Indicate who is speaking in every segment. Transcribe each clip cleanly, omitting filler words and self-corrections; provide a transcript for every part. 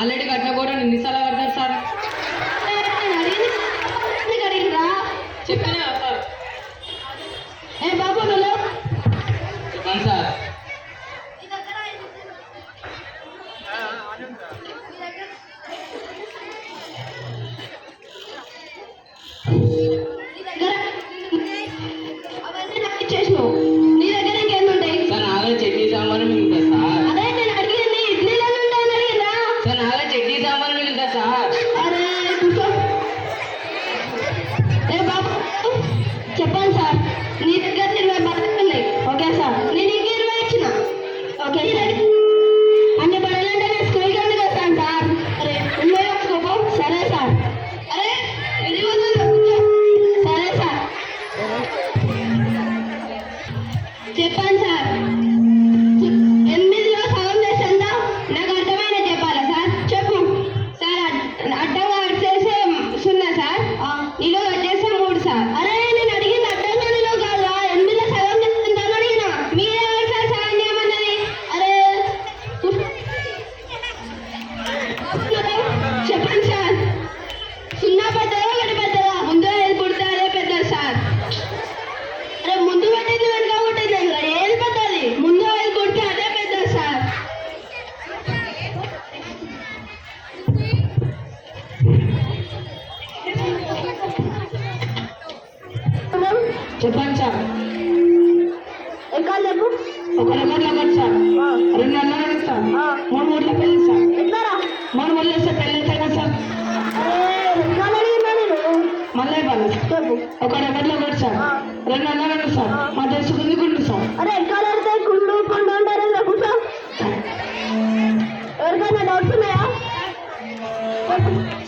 Speaker 1: Already కట్టిన కూడా ఎన్నిసార్లు కడతారు సార్? చెప్పానే సార్.
Speaker 2: ఏ బాబు నువ్వు
Speaker 1: చెప్పండి సార్.
Speaker 2: నీ దగ్గర ఇంకేం ఉంటాయి
Speaker 1: సార్? నాగా చట్నీ సాంబార్ మిగులుతా సార్.
Speaker 2: అదే నేను అడిగింది ఇడ్లీలో ఉంటాయని అడిగిరా
Speaker 1: సార్ నాగా చట్నీ సాంబార్ మిగులుతా సార్.
Speaker 2: అరే కూర్చో. ఏ బాబు చెప్పండి సార్, నీ దగ్గర 20 బట్టలు ఉన్నాయి. ఓకే సార్, నేను ఇంక 20 ఇచ్చిన. ఓకే సార్, అన్ని బట్టలంటే నేను స్కూల్కి ఎందుకు వస్తాను సార్? అరే ఉన్నాయో స్కోపం. సరే సార్. అరే ఇది వద్దు. సరే సార్, చెప్పండి సార్. 8లో సగం చేసి ఎంత? నాకు అర్థమైన చెప్పాలా సార్? చెప్పు సార్. అడ్డంగా వచ్చేసి 0 సార్, నిలువ వచ్చేసి 3 సార్. అరే నేను అడిగింది అడ్డంగా నిలువ కాదు, 8లో సగం చేస్తుంటాను అడిగిన. మీరే సార్ సగం చేయమన్నది. అరే చెప్పండి సార్, 0 పెద్దదా 1 పెద్దదా? ముందు 5 పుడితే అదే పెద్దది సార్. అరే ముందు పెట్టింది వెనుక కొట్టింది ఏది పెద్దది? ముందు 5 కొడితే అదే పెద్దది సార్.
Speaker 1: చెప్పండి సార్.
Speaker 2: ఎక్కడ చెప్పు.
Speaker 1: ఒక నెంబర్లో ఒకటి సార్, 2 నెలలు సార్, 3 ఊర్ల పెళ్ళి సార్.
Speaker 2: ఎట్లారా?
Speaker 1: 3 ఊర్లు వస్తే పెళ్ళి అవుతాయి కదా సార్.
Speaker 2: అరే ఎక్కడ అడిగినా నేను.
Speaker 1: మళ్ళీ ఇవ్వాలి
Speaker 2: చెప్పు.
Speaker 1: ఒక నెంబర్లో ఒకటి సార్, 2 నెలలు సార్. మా తెలుసుకుంది గుండు సార్.
Speaker 2: అరే ఎక్కడ అడితే కుండు కుండు అంటారు కదా, కూర్చో. ఎవరికైనా డౌట్స్ ఉన్నాయా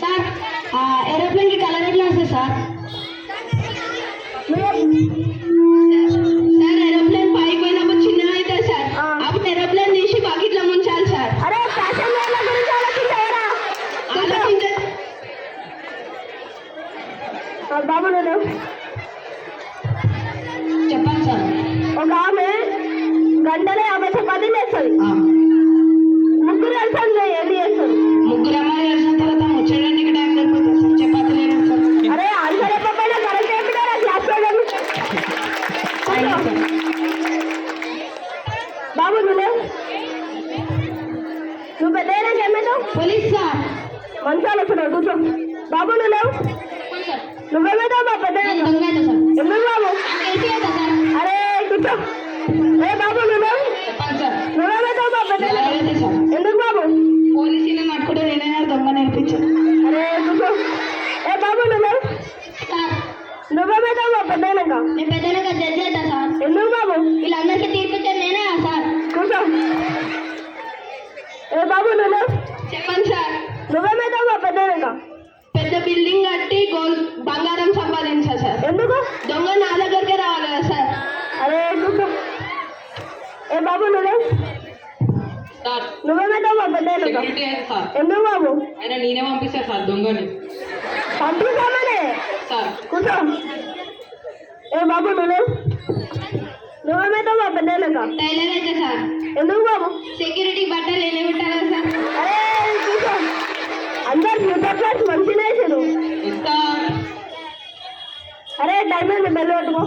Speaker 2: సార్? ఏరోప్లేన్ కి కలర్ ఎట్లా వస్తుంది సార్? సార్ ఏరోప్లేన్ పైకి పోయినప్పుడు చిన్నగా అవుతుంది సార్. అప్పుడు ఏరోప్లేన్ తీసి బకెట్లో ముంచాలి సార్. అరే ప్యాసింజర్ల గురించి ఆలోచించారా? బాబు
Speaker 1: చెప్పండి సార్.
Speaker 2: ఒక ఆమె గంటలో 50 చపాతీలు వేస్తుంది. ముగ్గురు కలిసి ఏది చేస్తుంది?
Speaker 1: ముగ్గురు అమ్మాయి వేసిన తర్వాత ముచ్చడానికి టైం సరిపోతుంది సార్. చపాతీలు వేయడం సార్.
Speaker 2: అరే ఆన్సర్ చెప్పకపోయినా కరెక్ట్ చెప్పినారా క్లాస్ లో? బాబు నువ్వు పెద్ద ఏమేదో పోలీస్ సార్. మంచాలు వస్తున్నావు, కూర్చో. బాబు నువ్వేమేదో మా పెద్ద ఎందుకు బాబు? అరే కూర్చో. ఏ బాబు
Speaker 1: చెప్పండి సార్.
Speaker 2: నువ్వేమేదో మా పెద్ద
Speaker 1: సార్.
Speaker 2: ఎందుకు బాబు?
Speaker 1: పోలీసులు నడుకుంటే నేనే దొంగ నేర్పించాను.
Speaker 2: అరే కూర్చో. ఏ బాబు నువ్వేమేదో మా పెద్దనక? నేను పెద్దనక జడ్జి అవుతా సార్. ఎందుకు బాబు? వీళ్ళందరికీ తీర్పిచ్చాను నేనే సార్. కూర్చో. ఏ బాబు చెప్పండి సార్. నువ్వేమేదో మా పెద్దనక? పెద్ద బిల్డింగ్ కట్టి బంగారం సంపాదించా సార్. ఎందుకు? దొంగ నా దగ్గరికే రావాలి కదా సార్. అరే కూర్చో. ఏ బాబు
Speaker 1: సార్
Speaker 2: నువ్వేమేదో మా పెద్దనక?
Speaker 1: సెక్యూరిటీ అయితే సార్.
Speaker 2: ఎందుకు బాబు?
Speaker 1: ఆయన నేనే పంపిస్తాను సార్ దొంగని.
Speaker 2: పంపిస్తామనే
Speaker 1: సార్.
Speaker 2: కూర్చో. ఏ బాబు నువ్వేమేదో మా పెద్దనక? టైలర్ అయితే సార్. ఎందుకు బాబు? సెక్యూరిటీ బట్టలు నేనే పెట్టాలి సార్. అరే కూర్చో. అందరు ఫ్యూచర్ క్లాస్ మంచిగా వేసారు.
Speaker 1: ఇస్తా.
Speaker 2: అరే టైం అయింది, బెల్ పెట్టుకో.